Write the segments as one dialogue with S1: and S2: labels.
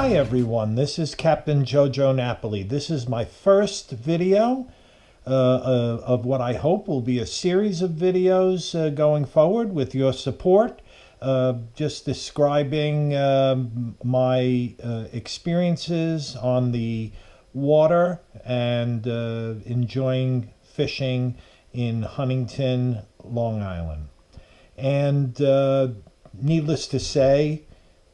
S1: Hi everyone, this is Captain JoJo Napoli. This is my first video of what I hope will be a series of videos going forward with your support. Just describing my experiences on the water and enjoying fishing in Huntington, Long Island. And needless to say,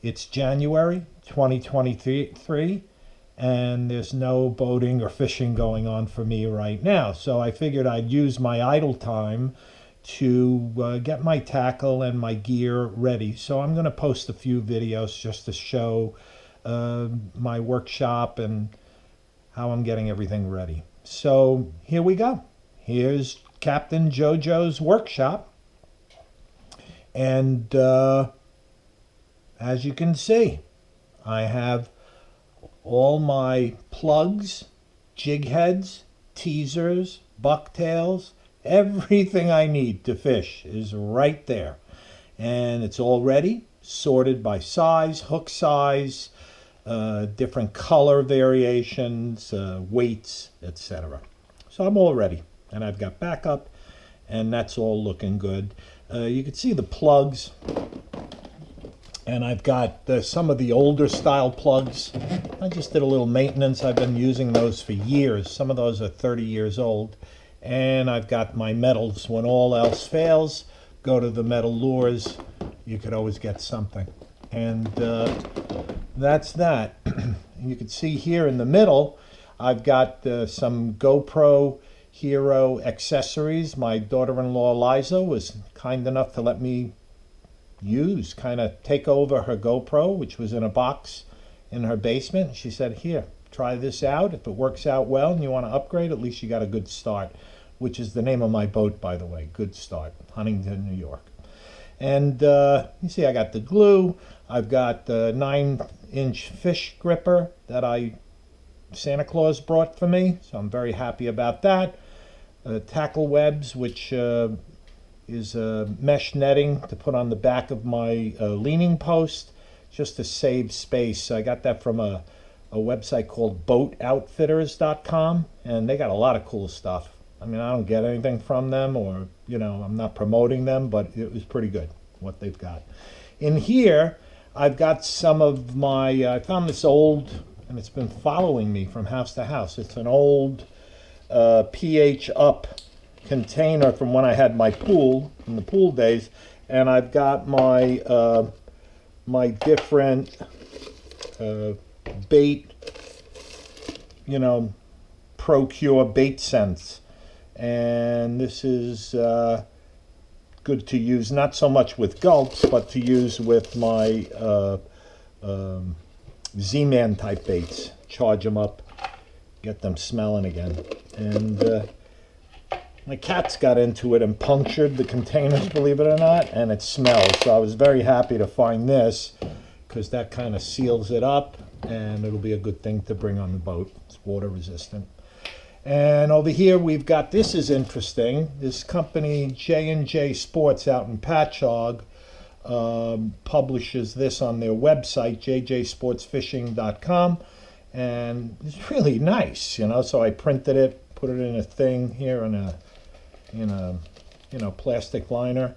S1: it's January 2023 and there's no boating or fishing going on for me right now. So I figured I'd use my idle time to get my tackle and my gear ready. So I'm going to post a few videos just to show my workshop and how I'm getting everything ready. So here we go. Here's Captain JoJo's workshop. And as you can see, I have all my plugs, jig heads, teasers, bucktails, everything I need to fish is right there. And it's all ready, sorted by size, hook size, different color variations, weights, etc. So I'm all ready. And I've got backup, and that's all looking good. You can see the plugs. And I've got some of the older style plugs. I just did a little maintenance. I've been using those for years. Some of those are 30 years old. And I've got my metals. When all else fails, go to the metal lures. You could always get something. And that's that. You can see here in the middle, I've got some GoPro Hero accessories. My daughter-in-law Liza was kind enough to let me kind of take over her GoPro, which was in a box in her basement. She said, here, try this out. If it works out well and you want to upgrade, at least you got a good start, which is the name of my boat, by the way, Good Start, Huntington, New York. And you see I got the glue. I've got the 9-inch fish gripper that Santa Claus brought for me, so I'm very happy about that. Tackle webs, which is mesh netting to put on the back of my leaning post, just to save space. I got that from a website called boatoutfitters.com, and they got a lot of cool stuff. I mean, I don't get anything from them, or, I'm not promoting them, but it was pretty good, what they've got. In here, I've got some of my, I found this old, and it's been following me from house to house. It's an old pH up container from when I had my pool, in the pool days, and I've got my my different bait, Procure bait scents, and this is good to use, not so much with gulps, but to use with my Z-Man type baits. Charge them up, get them smelling again. And my cats got into it and punctured the containers, believe it or not, and it smells. So I was very happy to find this, because that kind of seals it up, and it'll be a good thing to bring on the boat. It's water resistant. And over here we've got, this is interesting, this company J&J Sports out in Patchogue publishes this on their website, jjsportsfishing.com, and it's really nice, so I printed it, put it in a thing here in a plastic liner,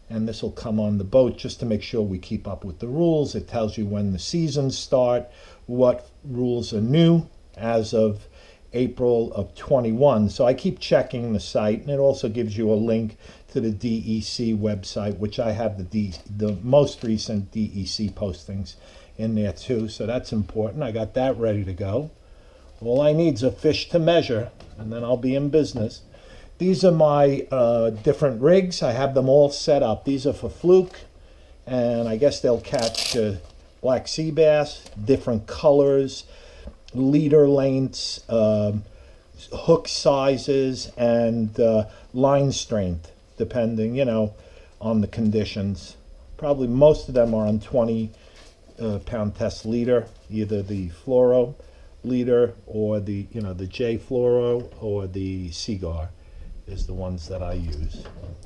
S1: and this will come on the boat just to make sure we keep up with the rules. It tells you when the seasons start, what rules are new as of April of 21. So I keep checking the site, and it also gives you a link to the DEC website, which I have the most recent DEC postings in there too, so that's important. I got that ready to go. All I need is a fish to measure, and then I'll be in business. These are my different rigs. I have them all set up. These are for fluke, and I guess they'll catch black sea bass, different colors, leader lengths, hook sizes, and line strength, depending, on the conditions. Probably most of them are on 20-pound test leader, either the fluoro leader or the J fluoro or the Seagar is the ones that I use.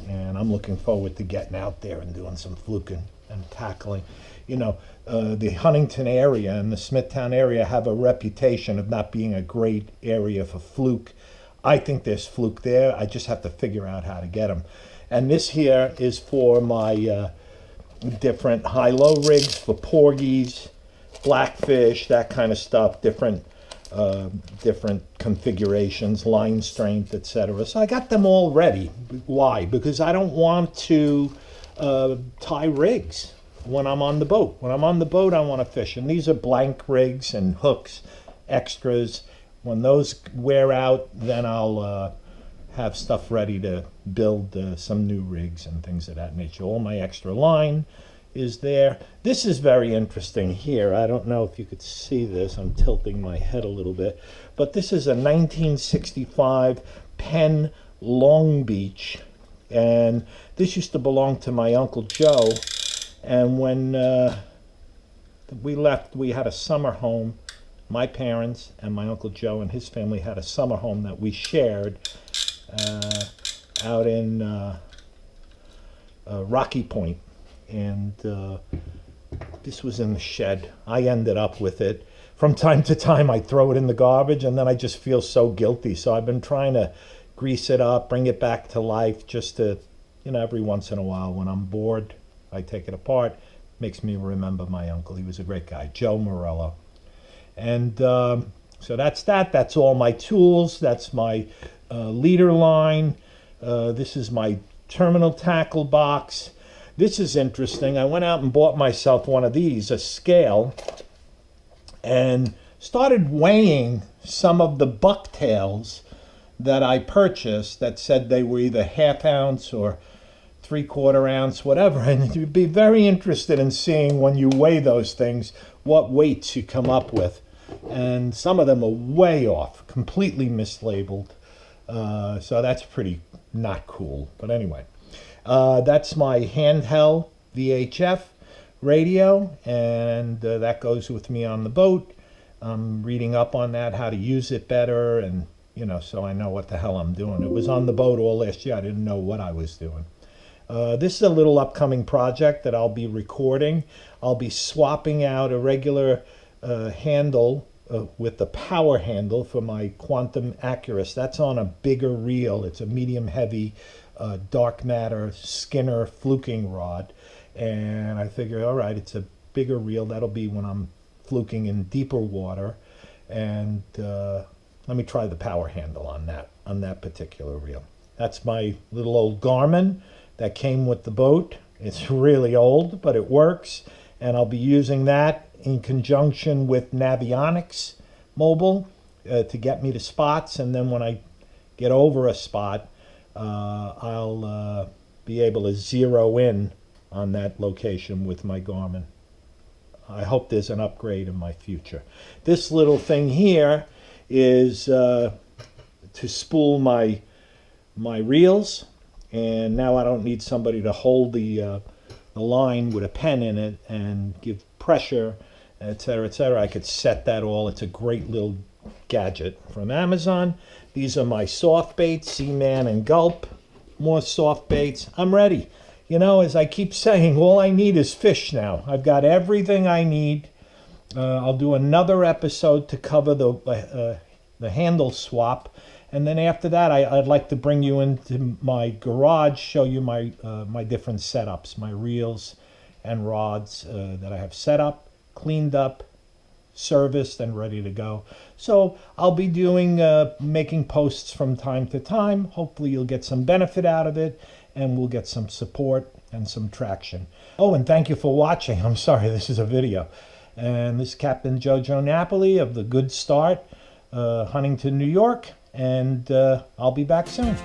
S1: And I'm looking forward to getting out there and doing some fluking and tackling. You know, the Huntington area and the Smithtown area have a reputation of not being a great area for fluke. I think there's fluke there. I just have to figure out how to get them. And this here is for my different high-low rigs for porgies, blackfish, that kind of stuff, different configurations, line strength, etc. So I got them all ready. Why? Because I don't want to tie rigs when I'm on the boat. When I'm on the boat, I want to fish. And these are blank rigs and hooks, extras. When those wear out, then I'll have stuff ready to build some new rigs and things of that nature. All my extra line is there. This is very interesting here. I don't know if you could see this. I'm tilting my head a little bit. But this is a 1965 Penn Long Beach. And this used to belong to my Uncle Joe. And when we left, we had a summer home. My parents and my Uncle Joe and his family had a summer home that we shared out in Rocky Point. And this was in the shed. I ended up with it. From time to time, I throw it in the garbage, and then I just feel so guilty. So I've been trying to grease it up, bring it back to life, just to, you know, every once in a while when I'm bored, I take it apart. Makes me remember my uncle. He was a great guy, Joe Morello. And so that's that. That's all my tools. That's my leader line. This is my terminal tackle box. This is interesting. I went out and bought myself one of these, a scale, and started weighing some of the bucktails that I purchased that said they were either ½ ounce or 3/4 ounce, whatever. And you'd be very interested in seeing when you weigh those things what weights you come up with. And some of them are way off, completely mislabeled. So that's pretty not cool. But anyway, that's my handheld VHF radio, and that goes with me on the boat. I'm reading up on that, how to use it better, and, you know, so I know what the hell I'm doing. It was on the boat all last year. I didn't know what I was doing. This is a little upcoming project that I'll be recording. I'll be swapping out a regular handle with the power handle for my Quantum Accurus. That's on a bigger reel. It's a medium heavy dark matter Skinner fluking rod. And I figure, all right, it's a bigger reel. That'll be when I'm fluking in deeper water. And let me try the power handle on that particular reel. That's my little old Garmin that came with the boat. It's really old, but it works. And I'll be using that in conjunction with Navionics Mobile to get me to spots. And then when I get over a spot, I'll be able to zero in on that location with my Garmin. I hope there's an upgrade in my future. This little thing here is to spool my reels. And now I don't need somebody to hold the line with a pen in it and give pressure, etc., etc. I could set that all. It's a great little gadget from Amazon. These are my soft baits, Seaman and Gulp. More soft baits. I'm ready. You know, as I keep saying, all I need is fish now. I've got everything I need. I'll do another episode to cover the handle swap. And then after that, I'd like to bring you into my garage, show you my different setups, my reels and rods that I have set up, cleaned up, serviced, and ready to go. So I'll be doing, making posts from time to time. Hopefully you'll get some benefit out of it, and we'll get some support and some traction. Oh, and thank you for watching. I'm sorry, this is a video. And this is Captain JoJo Napoli of the Good Start, Huntington, New York. And I'll be back soon.